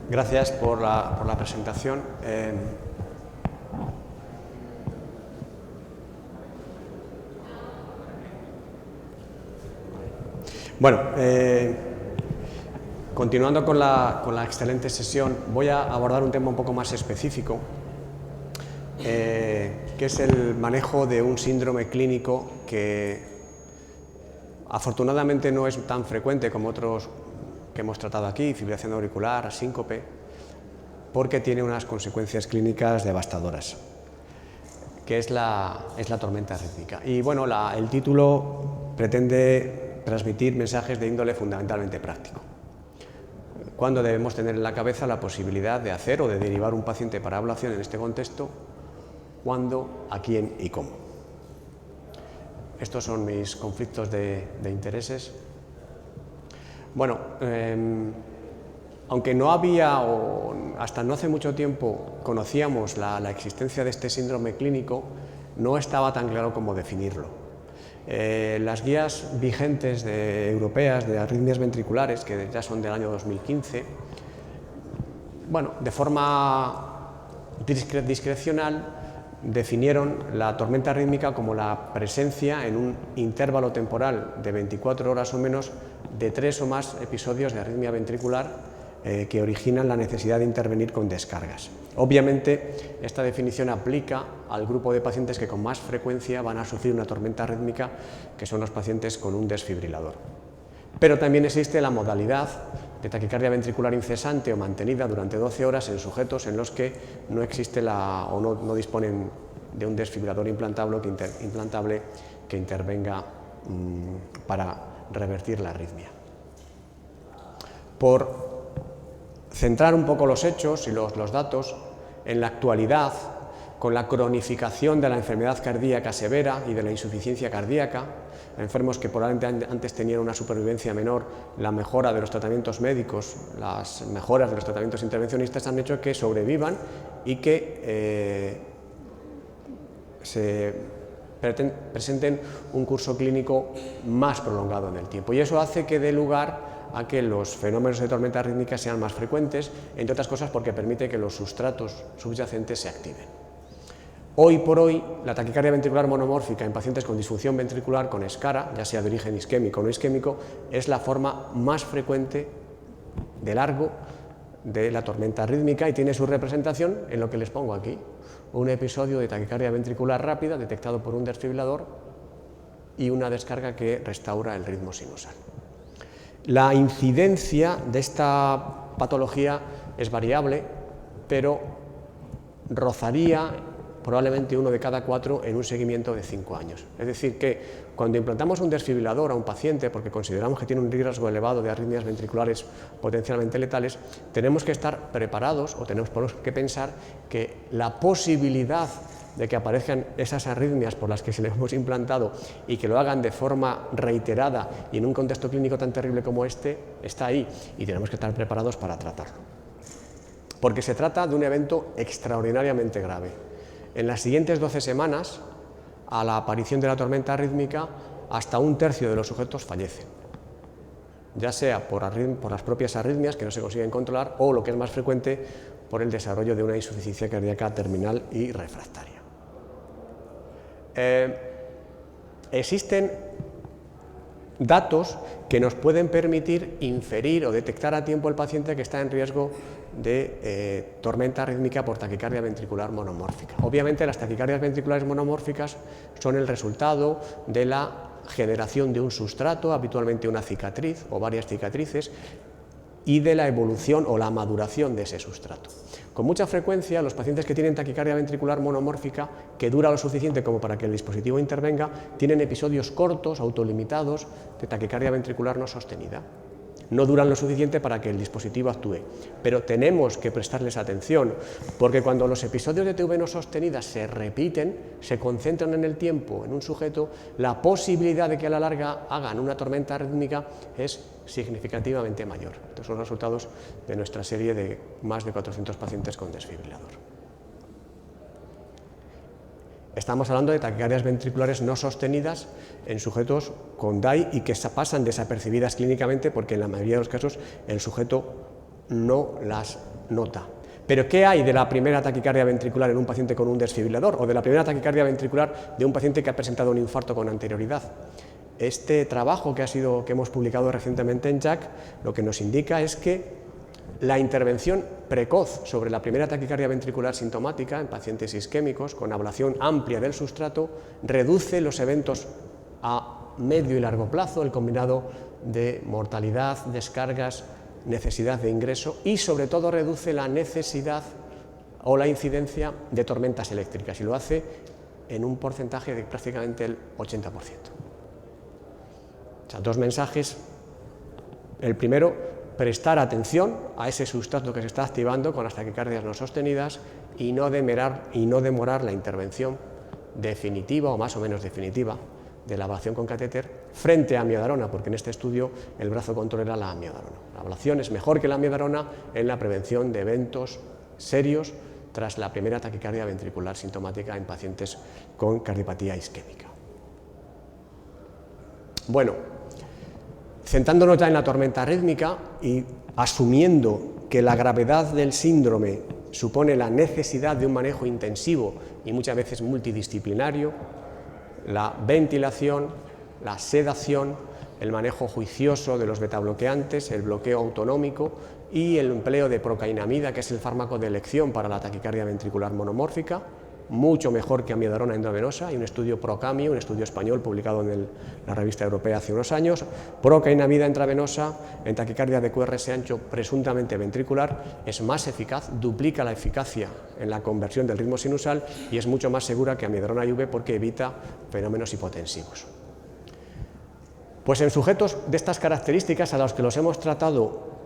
Gracias por la presentación. Bueno, continuando con la excelente sesión, voy a abordar un tema un poco más específico, que es el manejo de un síndrome clínico que afortunadamente no es tan frecuente como otros que hemos tratado aquí, fibrilación auricular, síncope, porque tiene unas consecuencias clínicas devastadoras, que es la tormenta rítmica. Y bueno, el título pretende transmitir mensajes de índole fundamentalmente práctico. ¿Cuándo debemos tener en la cabeza la posibilidad de hacer o de derivar un paciente para ablación en este contexto? ¿Cuándo, a quién y cómo? Estos son mis conflictos de intereses. Bueno, aunque no había, o hasta no hace mucho tiempo, conocíamos la existencia de este síndrome clínico, no estaba tan claro cómo definirlo. Las guías vigentes europeas de arritmias ventriculares, que ya son del año 2015, bueno, de forma discrecional, definieron la tormenta rítmica como la presencia en un intervalo temporal de 24 horas o menos de 3 o más episodios de arritmia ventricular que originan la necesidad de intervenir con descargas. Obviamente, esta definición aplica al grupo de pacientes que con más frecuencia van a sufrir una tormenta rítmica, que son los pacientes con un desfibrilador. Pero también existe la modalidad de taquicardia ventricular incesante o mantenida durante 12 horas en sujetos en los que no existe o no disponen de un desfibrilador implantable que intervenga para revertir la arritmia. Por centrar un poco los hechos y los datos, en la actualidad, con la cronificación de la enfermedad cardíaca severa y de la insuficiencia cardíaca, enfermos que probablemente antes tenían una supervivencia menor, la mejora de los tratamientos médicos, las mejoras de los tratamientos intervencionistas han hecho que sobrevivan y que se presenten un curso clínico más prolongado en el tiempo. Y eso hace que dé lugar a que los fenómenos de tormenta rítmica sean más frecuentes, entre otras cosas porque permite que los sustratos subyacentes se activen. Hoy por hoy, la taquicardia ventricular monomórfica en pacientes con disfunción ventricular con escara, ya sea de origen isquémico o no isquémico, es la forma más frecuente de largo de la tormenta rítmica y tiene su representación en lo que les pongo aquí: un episodio de taquicardia ventricular rápida detectado por un desfibrilador y una descarga que restaura el ritmo sinusal. La incidencia de esta patología es variable, pero rozaría probablemente 1 de cada 4 en un seguimiento de 5 años. Es decir, que cuando implantamos un desfibrilador a un paciente, porque consideramos que tiene un riesgo elevado de arritmias ventriculares potencialmente letales, tenemos que estar preparados o tenemos que pensar que la posibilidad de que aparezcan esas arritmias por las que se les hemos implantado y que lo hagan de forma reiterada y en un contexto clínico tan terrible como este, está ahí y tenemos que estar preparados para tratarlo. Porque se trata de un evento extraordinariamente grave. En las siguientes 12 semanas, a la aparición de la tormenta rítmica, hasta 1/3 de los sujetos fallecen, ya sea por las propias arritmias que no se consiguen controlar o, lo que es más frecuente, por el desarrollo de una insuficiencia cardíaca terminal y refractaria. Existen datos que nos pueden permitir inferir o detectar a tiempo el paciente que está en riesgo de tormenta rítmica por taquicardia ventricular monomórfica. Obviamente, las taquicardias ventriculares monomórficas son el resultado de la generación de un sustrato, habitualmente una cicatriz o varias cicatrices, y de la evolución o la maduración de ese sustrato. Con mucha frecuencia, los pacientes que tienen taquicardia ventricular monomórfica, que dura lo suficiente como para que el dispositivo intervenga, tienen episodios cortos, autolimitados, de taquicardia ventricular no sostenida. No duran lo suficiente para que el dispositivo actúe, pero tenemos que prestarles atención, porque cuando los episodios de TV no sostenida se repiten, se concentran en el tiempo en un sujeto, la posibilidad de que a la larga hagan una tormenta rítmica es significativamente mayor. Estos son los resultados de nuestra serie de más de 400 pacientes con desfibrilador. Estamos hablando de taquicardias ventriculares no sostenidas en sujetos con DAI y que pasan desapercibidas clínicamente porque en la mayoría de los casos el sujeto no las nota. Pero ¿qué hay de la primera taquicardia ventricular en un paciente con un desfibrilador o de la primera taquicardia ventricular de un paciente que ha presentado un infarto con anterioridad? Este trabajo que hemos publicado recientemente en JACC lo que nos indica es que la intervención precoz sobre la primera taquicardia ventricular sintomática en pacientes isquémicos con ablación amplia del sustrato reduce los eventos a medio y largo plazo, el combinado de mortalidad, descargas, necesidad de ingreso y sobre todo reduce la necesidad o la incidencia de tormentas eléctricas y lo hace en un porcentaje de prácticamente el 80%. O sea, dos mensajes. El primero, prestar atención a ese sustrato que se está activando con las taquicardias no sostenidas y no demorar la intervención definitiva o más o menos definitiva de la ablación con catéter frente a amiodarona, porque en este estudio el brazo control era la amiodarona. La ablación es mejor que la amiodarona en la prevención de eventos serios tras la primera taquicardia ventricular sintomática en pacientes con cardiopatía isquémica. Bueno, centrándonos ya en la tormenta rítmica y asumiendo que la gravedad del síndrome supone la necesidad de un manejo intensivo y muchas veces multidisciplinario, la ventilación, la sedación, el manejo juicioso de los betabloqueantes, el bloqueo autonómico y el empleo de procainamida, que es el fármaco de elección para la taquicardia ventricular monomórfica, mucho mejor que amiodarona endovenosa. Hay un estudio Procamio, un estudio español publicado en la revista europea hace unos años. Procainamida intravenosa en taquicardia de QRS ancho presuntamente ventricular es más eficaz, duplica la eficacia en la conversión del ritmo sinusal y es mucho más segura que amiodarona IV porque evita fenómenos hipotensivos. Pues en sujetos de estas características a los que los hemos tratado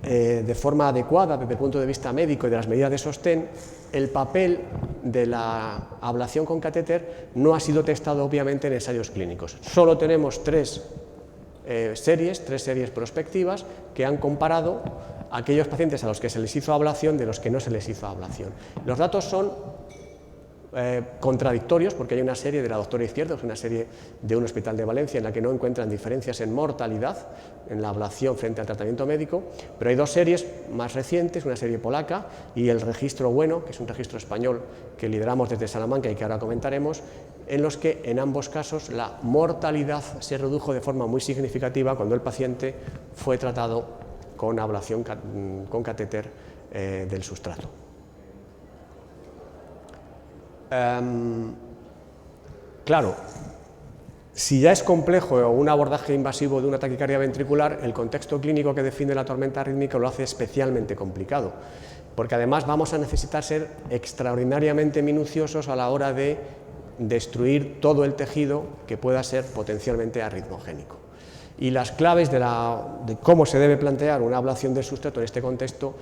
de forma adecuada desde el punto de vista médico y de las medidas de sostén, el papel de la ablación con catéter no ha sido testado obviamente en ensayos clínicos. Solo tenemos tres series prospectivas que han comparado a aquellos pacientes a los que se les hizo ablación de los que no se les hizo ablación. Los datos son contradictorios porque hay una serie de la doctora Izquierdo, una serie de un hospital de Valencia en la que no encuentran diferencias en mortalidad en la ablación frente al tratamiento médico, pero hay dos series más recientes, una serie polaca y el registro bueno, que es un registro español que lideramos desde Salamanca y que ahora comentaremos, en los que en ambos casos la mortalidad se redujo de forma muy significativa cuando el paciente fue tratado con ablación con catéter del sustrato. Claro, si ya es complejo un abordaje invasivo de una taquicardia ventricular, el contexto clínico que define la tormenta rítmica lo hace especialmente complicado, porque además vamos a necesitar ser extraordinariamente minuciosos a la hora de destruir todo el tejido que pueda ser potencialmente arritmogénico. Y las claves de cómo se debe plantear una ablación del sustrato en este contexto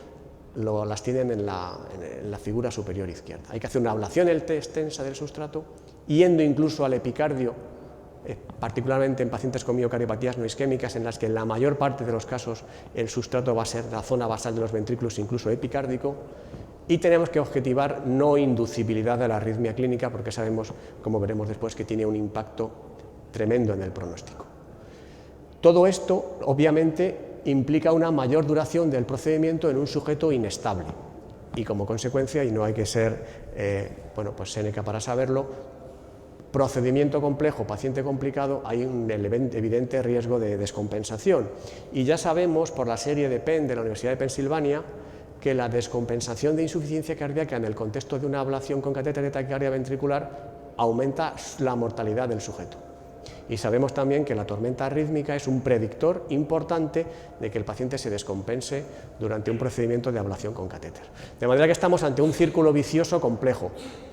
las tienen en la figura superior izquierda. Hay que hacer una ablación extensa del sustrato, yendo incluso al epicardio, particularmente en pacientes con miocardiopatías no isquémicas, en las que en la mayor parte de los casos el sustrato va a ser la zona basal de los ventrículos, incluso epicárdico, y tenemos que objetivar no inducibilidad de la arritmia clínica, porque sabemos, como veremos después, que tiene un impacto tremendo en el pronóstico. Todo esto, obviamente, implica una mayor duración del procedimiento en un sujeto inestable y como consecuencia, y no hay que ser Séneca para saberlo, procedimiento complejo, paciente complicado, hay un evidente riesgo de descompensación y ya sabemos por la serie de Penn de la Universidad de Pensilvania que la descompensación de insuficiencia cardíaca en el contexto de una ablación con catéter de taquicardia ventricular aumenta la mortalidad del sujeto. Y sabemos también que la tormenta rítmica es un predictor importante de que el paciente se descompense durante un procedimiento de ablación con catéter. De manera que estamos ante un círculo vicioso complejo.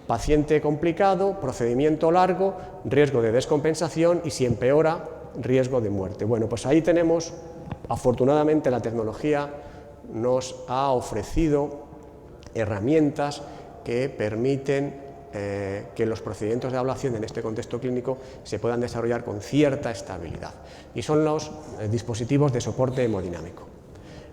Paciente complicado, procedimiento largo, riesgo de descompensación y si empeora, riesgo de muerte. Bueno, pues ahí tenemos, afortunadamente la tecnología nos ha ofrecido herramientas que permiten que los procedimientos de ablación en este contexto clínico se puedan desarrollar con cierta estabilidad y son los dispositivos de soporte hemodinámico.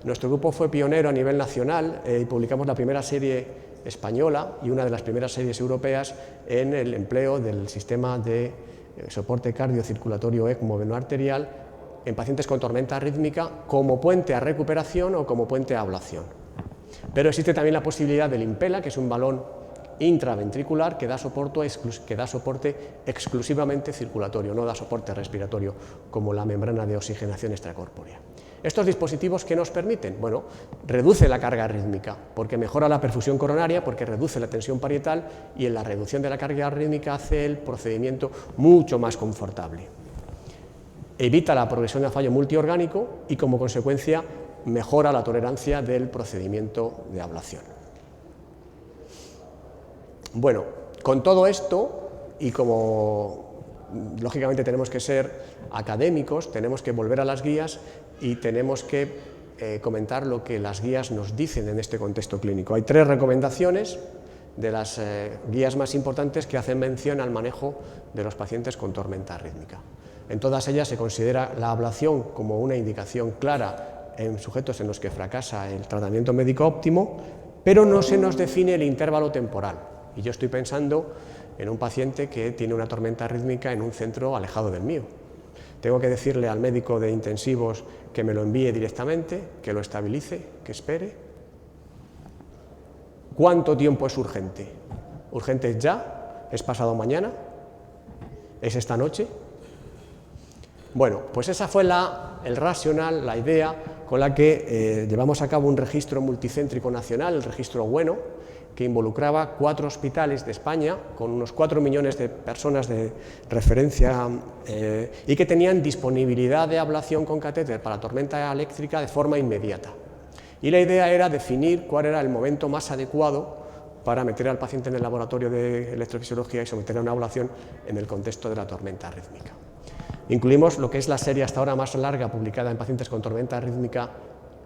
Nuestro grupo fue pionero a nivel nacional y publicamos la primera serie española y una de las primeras series europeas en el empleo del sistema de soporte cardiocirculatorio ECMO venoarterial en pacientes con tormenta rítmica como puente a recuperación o como puente a ablación. Pero existe también la posibilidad del Impella, que es un balón intraventricular que da soporte exclusivamente circulatorio, no da soporte respiratorio como la membrana de oxigenación extracorpórea. ¿Estos dispositivos qué nos permiten? Bueno, reduce la carga rítmica, porque mejora la perfusión coronaria, porque reduce la tensión parietal y en la reducción de la carga rítmica hace el procedimiento mucho más confortable. Evita la progresión de fallo multiorgánico y como consecuencia mejora la tolerancia del procedimiento de ablación. Bueno, con todo esto, y como lógicamente tenemos que ser académicos, tenemos que volver a las guías y tenemos que comentar lo que las guías nos dicen en este contexto clínico. Hay 3 recomendaciones de las guías más importantes que hacen mención al manejo de los pacientes con tormenta rítmica. En todas ellas se considera la ablación como una indicación clara en sujetos en los que fracasa el tratamiento médico óptimo, pero no se nos define el intervalo temporal. Y yo estoy pensando en un paciente que tiene una tormenta rítmica en un centro alejado del mío. Tengo que decirle al médico de intensivos que me lo envíe directamente, que lo estabilice, que espere. ¿Cuánto tiempo es urgente? ¿Urgente es ya? ¿Es pasado mañana? ¿Es esta noche? Bueno, pues esa fue el racional, la idea con la que llevamos a cabo un registro multicéntrico nacional, el registro Bueno, que involucraba 4 hospitales de España, con unos 4 millones de personas de referencia y que tenían disponibilidad de ablación con catéter para tormenta eléctrica de forma inmediata. Y la idea era definir cuál era el momento más adecuado para meter al paciente en el laboratorio de electrofisiología y someter a una ablación en el contexto de la tormenta rítmica. Incluimos lo que es la serie hasta ahora más larga publicada en pacientes con tormenta rítmica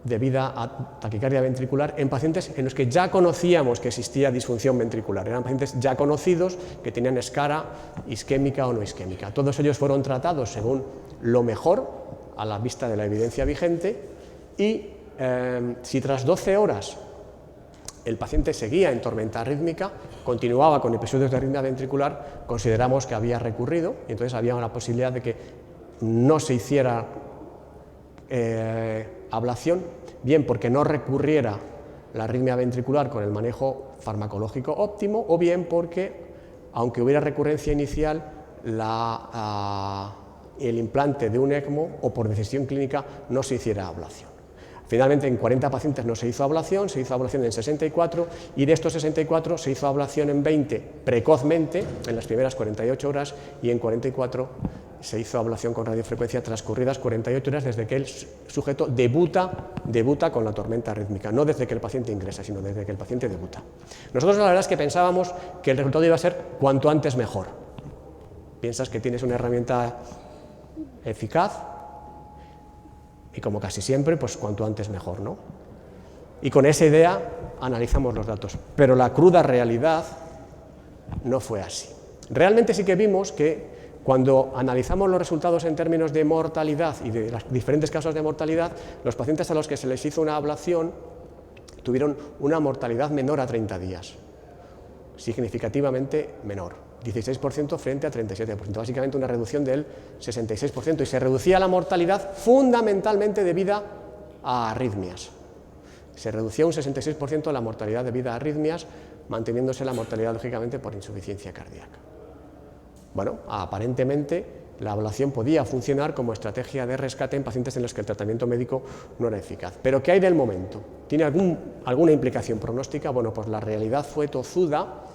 debida a taquicardia ventricular en pacientes en los que ya conocíamos que existía disfunción ventricular. Eran pacientes ya conocidos que tenían escara isquémica o no isquémica. Todos ellos fueron tratados según lo mejor a la vista de la evidencia vigente y si tras 12 horas el paciente seguía en tormenta rítmica, continuaba con episodios de arritmia ventricular, consideramos que había recurrido y entonces había una posibilidad de que no se hiciera ablación, bien porque no recurriera la arritmia ventricular con el manejo farmacológico óptimo, o bien porque, aunque hubiera recurrencia inicial, el implante de un ECMO o por decisión clínica no se hiciera ablación. Finalmente, en 40 pacientes no se hizo ablación en 64 y de estos 64 se hizo ablación en 20 precozmente, en las primeras 48 horas, y en 44 se hizo ablación con radiofrecuencia transcurridas 48 horas desde que el sujeto debuta con la tormenta rítmica, no desde que el paciente ingresa, sino desde que el paciente debuta. Nosotros la verdad es que pensábamos que el resultado iba a ser cuanto antes mejor. Piensas que tienes una herramienta eficaz, y como casi siempre, pues cuanto antes mejor, ¿no? Y con esa idea analizamos los datos, pero la cruda realidad no fue así. Realmente sí que vimos que cuando analizamos los resultados en términos de mortalidad y de las diferentes causas de mortalidad, los pacientes a los que se les hizo una ablación tuvieron una mortalidad menor a 30 días, significativamente menor. 16% frente a 37%, básicamente una reducción del 66%, y se reducía la mortalidad fundamentalmente debida a arritmias. Se reducía un 66% la mortalidad debida a arritmias, manteniéndose la mortalidad lógicamente por insuficiencia cardíaca. Bueno, aparentemente la ablación podía funcionar como estrategia de rescate en pacientes en los que el tratamiento médico no era eficaz. ¿Pero qué hay del momento? ¿Tiene alguna implicación pronóstica? Bueno, pues la realidad fue tozuda.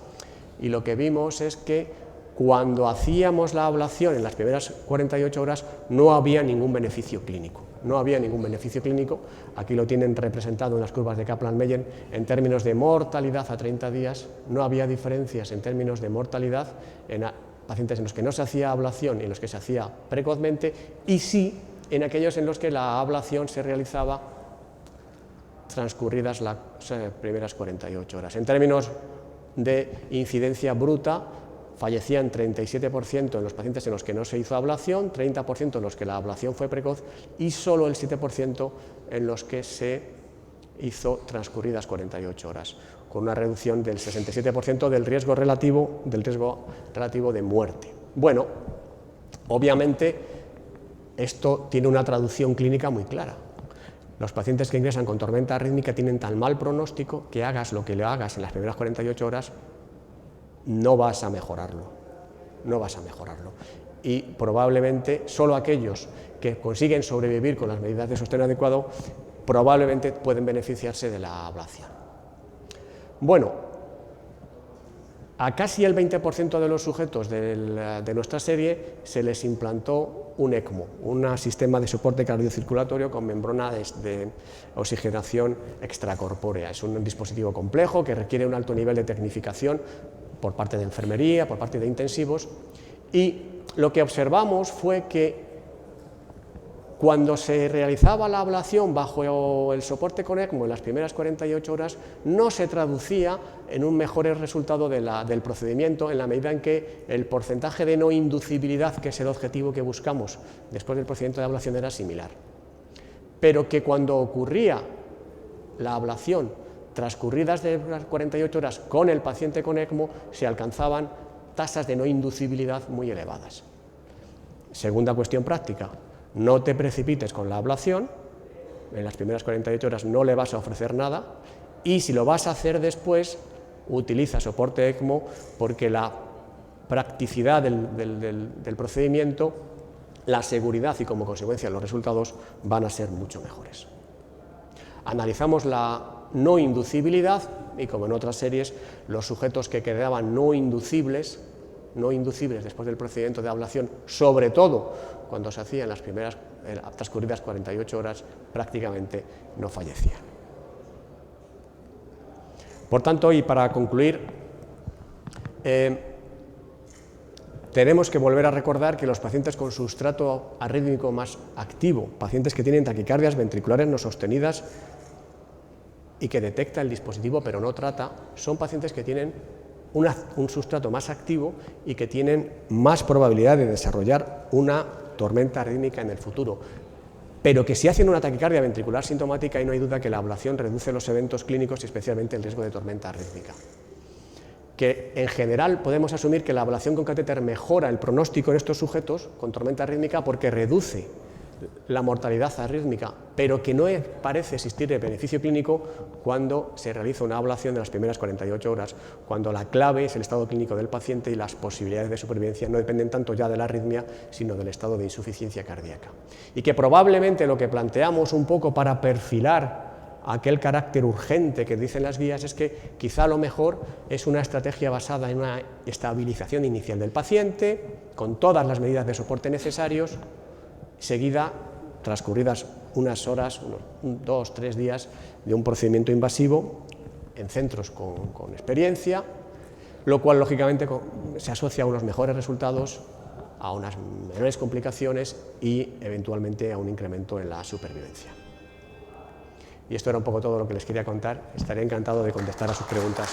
Y lo que vimos es que cuando hacíamos la ablación en las primeras 48 horas no había ningún beneficio clínico. No había ningún beneficio clínico. Aquí lo tienen representado en las curvas de Kaplan-Meier en términos de mortalidad a 30 días. No había diferencias en términos de mortalidad en pacientes en los que no se hacía ablación y en los que se hacía precozmente, y sí en aquellos en los que la ablación se realizaba transcurridas las primeras 48 horas. En términos de incidencia bruta, fallecían 37% en los pacientes en los que no se hizo ablación, 30% en los que la ablación fue precoz y solo el 7% en los que se hizo transcurridas 48 horas, con una reducción del 67% del riesgo relativo de muerte. Bueno, obviamente esto tiene una traducción clínica muy clara. Los pacientes que ingresan con tormenta rítmica tienen tan mal pronóstico que hagas lo que le hagas en las primeras 48 horas, no vas a mejorarlo. No vas a mejorarlo. Y probablemente solo aquellos que consiguen sobrevivir con las medidas de sostén adecuado probablemente pueden beneficiarse de la ablación. Bueno, a casi el 20% de los sujetos de nuestra serie se les implantó un ECMO, un sistema de soporte cardiocirculatorio con membrana de oxigenación extracorpórea. Es un dispositivo complejo que requiere un alto nivel de tecnificación por parte de enfermería, por parte de intensivos, y lo que observamos fue que cuando se realizaba la ablación bajo el soporte con ECMO en las primeras 48 horas, no se traducía en un mejor resultado del procedimiento en la medida en que el porcentaje de no inducibilidad, que es el objetivo que buscamos después del procedimiento de ablación, era similar. Pero que cuando ocurría la ablación transcurridas de las 48 horas con el paciente con ECMO, se alcanzaban tasas de no inducibilidad muy elevadas. Segunda cuestión práctica, no te precipites con la ablación, en las primeras 48 horas no le vas a ofrecer nada, y si lo vas a hacer después, utiliza soporte ECMO, porque la practicidad del procedimiento, la seguridad y como consecuencia los resultados van a ser mucho mejores. Analizamos la no inducibilidad y, como en otras series, los sujetos que quedaban no inducibles después del procedimiento de ablación, sobre todo cuando se hacía en las primeras transcurridas 48 horas, prácticamente no fallecían. Por tanto, y para concluir, tenemos que volver a recordar que los pacientes con sustrato arrítmico más activo, pacientes que tienen taquicardias ventriculares no sostenidas y que detecta el dispositivo pero no trata, son pacientes que tienen un sustrato más activo y que tienen más probabilidad de desarrollar una tormenta arrítmica en el futuro, pero que si hacen una taquicardia ventricular sintomática, y no hay duda que la ablación reduce los eventos clínicos y especialmente el riesgo de tormenta arrítmica. Que en general podemos asumir que la ablación con catéter mejora el pronóstico en estos sujetos con tormenta arrítmica porque reduce la mortalidad arrítmica, pero que no parece existir el beneficio clínico cuando se realiza una ablación de las primeras 48 horas, cuando la clave es el estado clínico del paciente y las posibilidades de supervivencia no dependen tanto ya de la arritmia, sino del estado de insuficiencia cardíaca. Y que probablemente lo que planteamos un poco para perfilar aquel carácter urgente que dicen las guías es que quizá lo mejor es una estrategia basada en una estabilización inicial del paciente, con todas las medidas de soporte necesarios, seguida, transcurridas unas horas, unos 2-3 días de un procedimiento invasivo en centros con experiencia, lo cual lógicamente se asocia a unos mejores resultados, a unas menores complicaciones y eventualmente a un incremento en la supervivencia. Y esto era un poco todo lo que les quería contar. Estaré encantado de contestar a sus preguntas.